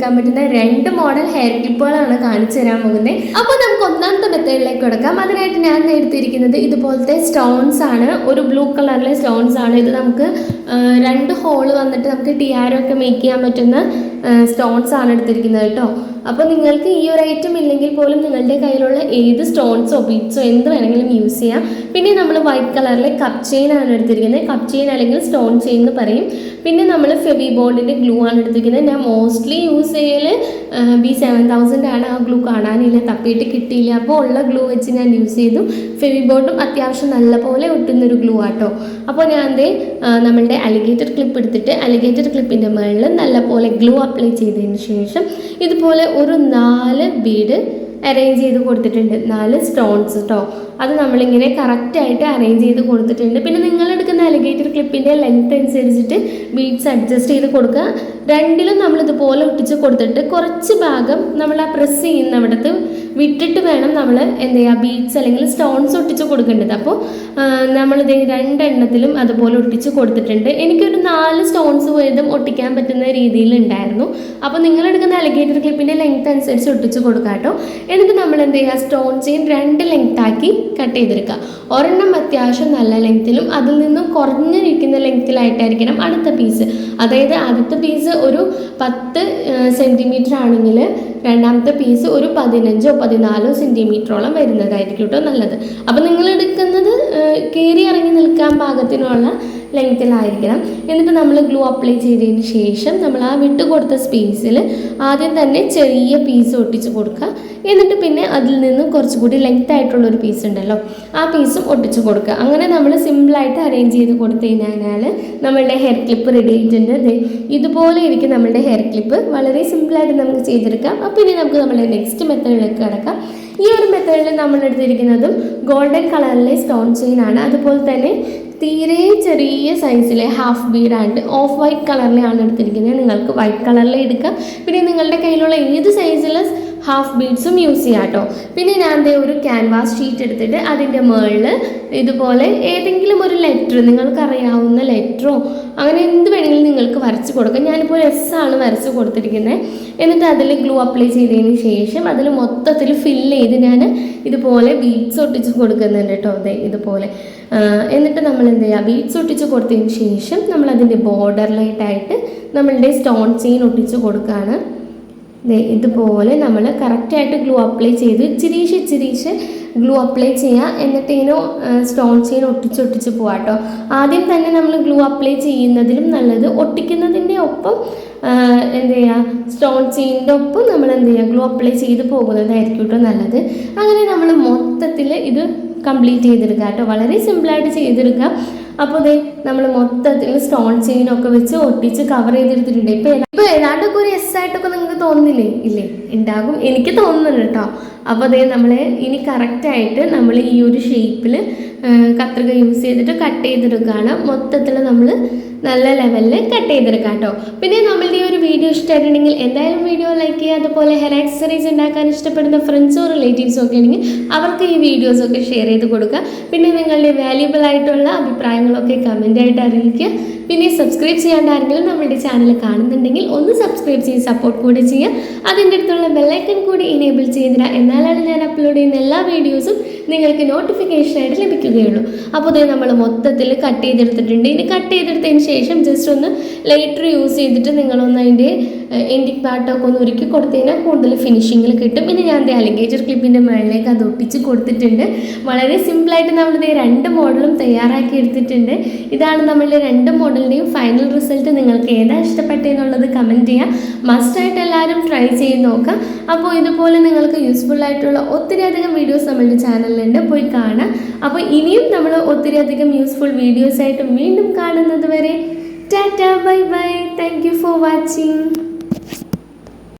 ചെയ്തെടുക്കാൻ പറ്റുന്ന 2 model hair ക്ലിപ്പുകളാണ് കാണിച്ചു തരാൻ പോകുന്നത്. അപ്പോൾ നമുക്ക് ഒന്നാമത്തെ മെത്തേഡിലേക്ക് കിടക്കാം. അതിനായിട്ട് ഞാൻ എടുത്തിരിക്കുന്നത് ഇതുപോലത്തെ സ്റ്റോൺസ് ആണ്. ഒരു ബ്ലൂ കളറിലെ സ്റ്റോൺസ് ആണ്. ഇത് നമുക്ക് 2 ഹോള് വന്നിട്ട് നമുക്ക് ടിയാരോ ഒക്കെ മേക്ക് ചെയ്യാൻ പറ്റുന്ന സ്റ്റോൺസ് ആണ് എടുത്തിരിക്കുന്നത് കേട്ടോ. അപ്പോൾ നിങ്ങൾക്ക് ഈ ഒരു ഐറ്റം ഇല്ലെങ്കിൽ പോലും നിങ്ങളുടെ കയ്യിലുള്ള ഏത് സ്റ്റോൺസോ ബീഡ്സോ എന്ത് വേണമെങ്കിലും യൂസ് ചെയ്യാം. പിന്നെ നമ്മൾ വൈറ്റ് കളറിലെ കപ്പ് ചെയിൻ ആണ് എടുത്തിരിക്കുന്നത്. കപ്പ് ചെയിൻ അല്ലെങ്കിൽ സ്റ്റോൺ ചെയിൻ എന്ന് പറയും. പിന്നെ നമ്മൾ ഫെവി ബോണ്ടിൻ്റെ ഗ്ലൂ ആണ് എടുത്തിരിക്കുന്നത്. ഞാൻ മോസ്റ്റ്ലി യൂസ് ചെയ്യൽ B7000 ആണ്. ആ ഗ്ലൂ കാണാനില്ല, തപ്പിയിട്ട് കിട്ടിയില്ല. അപ്പോൾ ഉള്ള ഗ്ലൂ വെച്ച് ഞാൻ യൂസ് ചെയ്തു. ഫെവി ബോണ്ടും അത്യാവശ്യം നല്ലപോലെ ഒട്ടുന്നൊരു ഗ്ലൂ ആട്ടോ. അപ്പോൾ ഞാൻ നമ്മളുടെ അലിഗേറ്റർ ക്ലിപ്പ് എടുത്തിട്ട് അലിഗേറ്റർ ക്ലിപ്പിൻ്റെ മുകളിൽ നല്ലപോലെ ഗ്ലൂ അപ്ലൈ ചെയ്തതിന് ശേഷം ഇതുപോലെ ഒരു 4 ബീഡ് അറേഞ്ച് ചെയ്ത് കൊടുത്തിട്ടുണ്ട്. 4 സ്റ്റോൺസ് കേട്ടോ. അത് നമ്മളിങ്ങനെ കറക്റ്റായിട്ട് അറേഞ്ച് ചെയ്ത് കൊടുത്തിട്ടുണ്ട്. പിന്നെ നിങ്ങളെടുക്കുന്ന അലിഗേറ്റർ ക്ലിപ്പിൻ്റെ ലെങ്ത് അനുസരിച്ചിട്ട് ബീഡ്സ് അഡ്ജസ്റ്റ് ചെയ്ത് കൊടുക്കുക. രണ്ടിലും നമ്മളിതുപോലെ ഒട്ടിച്ച് കൊടുത്തിട്ട് കുറച്ച് ഭാഗം നമ്മൾ ആ പ്രസ് ചെയ്യുന്നിടത്ത് വിട്ടിട്ട് വേണം നമ്മൾ എന്ത് ചെയ്യുക, ബീഡ്സ് അല്ലെങ്കിൽ സ്റ്റോൺസ് ഒട്ടിച്ച് കൊടുക്കേണ്ടത്. അപ്പോൾ നമ്മളിത് 2 എണ്ണത്തിലും അതുപോലെ ഒട്ടിച്ച് കൊടുത്തിട്ടുണ്ട്. എനിക്കൊരു 4 സ്റ്റോൺസ് വീതം ഒട്ടിക്കാൻ പറ്റുന്ന രീതിയിലുണ്ടായിരുന്നു. അപ്പോൾ നിങ്ങളെടുക്കുന്ന അലിഗേറ്റർ ക്ലിപ്പിൻ്റെ ലെങ്ത് അനുസരിച്ച് ഒട്ടിച്ച് കൊടുക്കുക കേട്ടോ. എന്നിട്ട് നമ്മൾ എന്ത് ചെയ്യുക, സ്റ്റോൺ ചെയിൻ 2 ലെങ്ത്താക്കി കട്ട് ചെയ്തെടുക്കുക. ഒരെണ്ണം അത്യാവശ്യം നല്ല ലെങ്ത്തിലും അതിൽ നിന്നും കുറഞ്ഞിരിക്കുന്ന ലെങ്ത്തിലായിട്ടായിരിക്കണം അടുത്ത പീസ്. അതായത് ആദ്യത്തെ പീസ് ഒരു 10 സെൻറ്റിമീറ്റർ ആണെങ്കിൽ രണ്ടാമത്തെ പീസ് ഒരു 15-14 സെൻറ്റിമീറ്ററോളം വരുന്നതായിരിക്കും കേട്ടോ നല്ലത്. അപ്പോൾ നിങ്ങൾ എടുക്കുന്നത് കയറി ഇറങ്ങി നിൽക്കാൻ പാകത്തിനുള്ള ലെങ്ത്തിലായിരിക്കണം. എന്നിട്ട് നമ്മൾ ഗ്ലൂ അപ്ലൈ ചെയ്തതിന് ശേഷം നമ്മൾ ആ വിട്ട് കൊടുത്ത സ്പേസിൽ ആദ്യം തന്നെ ചെറിയ പീസ് ഒട്ടിച്ച് കൊടുക്കുക. എന്നിട്ട് പിന്നെ അതിൽ നിന്ന് കുറച്ചുകൂടി ലെങ്ത് ആയിട്ടുള്ളൊരു പീസ് ഉണ്ടല്ലോ, ആ പീസും ഒട്ടിച്ച് കൊടുക്കുക. അങ്ങനെ നമ്മൾ സിമ്പിളായിട്ട് അറേഞ്ച് ചെയ്ത് കൊടുത്തു കഴിഞ്ഞാൽ നമ്മളുടെ ഹെയർ ക്ലിപ്പ് റെഡി ആയിട്ടുണ്ട്. ഇതുപോലെ ഇരിക്കും നമ്മളുടെ ഹെയർ ക്ലിപ്പ്. വളരെ സിമ്പിളായിട്ട് നമുക്ക് ചെയ്തെടുക്കാം. അപ്പോൾ ഇനി നമുക്ക് നമ്മുടെ നെക്സ്റ്റ് മെത്തേഡിലേക്ക് കിടക്കാം. ഈ ഒരു മെത്തേഡിൽ നമ്മൾ എടുത്തിരിക്കുന്നതും ഗോൾഡൻ കളറിലെ സ്റ്റോൺ ചെയിൻ ആണ്. അതുപോലെ തന്നെ തീരെ ചെറിയ സൈസിലെ half bead and off white കളറിലെയാണ് എടുത്തിരിക്കുന്നത്. നിങ്ങൾക്ക് വൈറ്റ് കളറിലെ എടുക്കാം. പിന്നെ നിങ്ങളുടെ കയ്യിലുള്ള ഏത് സൈസിലെ ഹാഫ് ബീഡ്സും യൂസ് ചെയ്യാം കേട്ടോ. പിന്നെ ഞാൻ ഒരു ക്യാൻവാസ് ഷീറ്റ് എടുത്തിട്ട് അതിൻ്റെ മുകളിൽ ഇതുപോലെ ഏതെങ്കിലും ഒരു ലെറ്റർ, നിങ്ങൾക്കറിയാവുന്ന ലെറ്ററോ അങ്ങനെ എന്ത് വേണമെങ്കിലും നിങ്ങൾക്ക് വരച്ച് കൊടുക്കാം. ഞാനിപ്പോൾ S ആണ് വരച്ച് കൊടുത്തിരിക്കുന്നത്. എന്നിട്ട് അതിൽ ഗ്ലൂ അപ്ലൈ ചെയ്തതിന് ശേഷം അതിൽ മൊത്തത്തിൽ ഫില്ല് ചെയ്ത് ഞാൻ ഇതുപോലെ ബീഡ്സ് ഒട്ടിച്ച് കൊടുക്കുന്നുണ്ട് കേട്ടോ. അതെ ഇതുപോലെ. എന്നിട്ട് നമ്മൾ എന്ത് ചെയ്യുക, ബീഡ്സ് ഒട്ടിച്ച് കൊടുത്തതിന് ശേഷം നമ്മൾ അതിൻ്റെ ബോർഡറിലായിട്ടായിട്ട് നമ്മളുടെ സ്റ്റോൺ ചെയിൻ ഒട്ടിച്ച് കൊടുക്കുകയാണ്. ഇതുപോലെ നമ്മൾ കറക്റ്റായിട്ട് ഗ്ലൂ അപ്ലൈ ചെയ്ത് ചിരീശ് ഗ്ലൂ അപ്ലൈ ചെയ്യുക. എന്നിട്ട് ഇതിന് സ്റ്റോൺ ചെയിൻ ഒട്ടിച്ച് പോവാം കേട്ടോ. ആദ്യം തന്നെ നമ്മൾ ഗ്ലൂ അപ്ലൈ ചെയ്യുന്നതിലും നല്ലത് ഒട്ടിക്കുന്നതിൻ്റെ ഒപ്പം എന്ത് ചെയ്യുക, സ്റ്റോൺ ചെയിനിൻ്റെ ഒപ്പം നമ്മൾ എന്ത് ചെയ്യുക, ഗ്ലൂ അപ്ലൈ ചെയ്ത് പോകുന്നതായിരിക്കും കേട്ടോ നല്ലത്. അങ്ങനെ നമ്മൾ മൊത്തത്തിൽ ഇത് കംപ്ലീറ്റ് ചെയ്തെടുക്കുക കേട്ടോ. വളരെ സിമ്പിളായിട്ട് ചെയ്തെടുക്കുക. അപ്പോൾ നമ്മൾ മൊത്തത്തിൽ സ്റ്റോൺ ചെയിനൊക്കെ വെച്ച് ഒട്ടിച്ച് കവർ ചെയ്തെടുത്തിട്ടുണ്ട്. ഇപ്പോൾ ഏതാണ്ടൊക്കെ ഒരു S ആയിട്ടൊക്കെ നിങ്ങൾക്ക് തോന്നുന്നില്ലേ? ഇല്ലേ, ഉണ്ടാകും, എനിക്ക് തോന്നുന്നുണ്ട് കേട്ടോ. അപ്പോൾ നമ്മൾ ഇനി കറക്റ്റായിട്ട് നമ്മൾ ഈ ഒരു ഷേപ്പിൽ കത്രിക യൂസ് ചെയ്തിട്ട് കട്ട് ചെയ്തെടുക്കുകയാണ്. മൊത്തത്തിൽ നമ്മൾ നല്ല ലെവലിൽ കട്ട് ചെയ്തെടുക്കാം കേട്ടോ. പിന്നെ നമ്മളുടെ ഈ ഒരു വീഡിയോ ഇഷ്ടമായിട്ടുണ്ടെങ്കിൽ എന്തായാലും വീഡിയോ ലൈക്ക് ചെയ്യുക. അതുപോലെ ഹെയർ ആക്സസറീസ് ഉണ്ടാക്കാൻ ഇഷ്ടപ്പെടുന്ന ഫ്രണ്ട്സോ റിലേറ്റീവ്സോ ഒക്കെ ഉണ്ടെങ്കിൽ അവർക്ക് ഈ വീഡിയോസൊക്കെ ഷെയർ ചെയ്ത് കൊടുക്കുക. പിന്നെ നിങ്ങളുടെ വാല്യുബിൾ ആയിട്ടുള്ള അഭിപ്രായങ്ങളൊക്കെ കമൻ്റായിട്ട് അറിയിക്കുക. പിന്നെ സബ്സ്ക്രൈബ് ചെയ്യാണ്ട് ആരെങ്കിലും നമ്മുടെ ചാനൽ കാണുന്നുണ്ടെങ്കിൽ ഒന്ന് സബ്സ്ക്രൈബ് ചെയ്ത് സപ്പോർട്ട് കൂടി ചെയ്യുക. അതിൻ്റെ അടുത്തുള്ള ബെല്ലൈക്കൺ കൂടി എനേബിൾ ചെയ്തിടുക. എന്നാലാണ് ഞാൻ അപ്ലോഡ് ചെയ്യുന്ന എല്ലാ വീഡിയോസും നിങ്ങൾക്ക് നോട്ടിഫിക്കേഷനായിട്ട് ലഭിക്കുകയുള്ളൂ. അപ്പോൾ നമ്മൾ മൊത്തത്തിൽ കട്ട് ചെയ്തെടുത്തിട്ടുണ്ട്. ഇനി കട്ട് ചെയ്തെടുത്തതിന് ശേഷം ജസ്റ്റ് ഒന്ന് ലൈറ്റർ യൂസ് ചെയ്തിട്ട് നിങ്ങളൊന്ന് അതിൻ്റെ എൻഡിങ് പാർട്ടൊക്കെ ഒന്ന് ഒരുക്കി കൊടുത്തു കഴിഞ്ഞാൽ കൂടുതൽ ഫിനിഷിങ്ങിൽ കിട്ടും. പിന്നെ ഞാൻ അലിഗേറ്റർ ക്ലിപ്പിൻ്റെ മുകളിലേക്ക് അത് ഒട്ടിച്ച് കൊടുത്തിട്ടുണ്ട്. വളരെ സിമ്പിളായിട്ട് നമ്മളിത് 2 മോഡലും തയ്യാറാക്കി എടുത്തിട്ടുണ്ട്. ഇതാണ് നമ്മളുടെ 2 മോഡലിൻ്റെയും ഫൈനൽ റിസൾട്ട്. നിങ്ങൾക്ക് ഏതാ ഇഷ്ടപ്പെട്ടതെന്നുള്ളത് കമൻറ്റ് ചെയ്യാം. മസ്റ്റായിട്ട് എല്ലാവരും ട്രൈ ചെയ്ത് നോക്കാം. അപ്പോൾ ഇതുപോലെ നിങ്ങൾക്ക് യൂസ്ഫുൾ ആയിട്ടുള്ള ഒത്തിരി അധികം വീഡിയോസ് നമ്മളുടെ ചാനലിലുണ്ട്, പോയി കാണാം. അപ്പോൾ ഇനിയും നമ്മൾ ഒത്തിരി അധികം യൂസ്ഫുൾ വീഡിയോസായിട്ട് വീണ്ടും കാണുന്നത് വരെ Tata, bye bye, thank you for watching.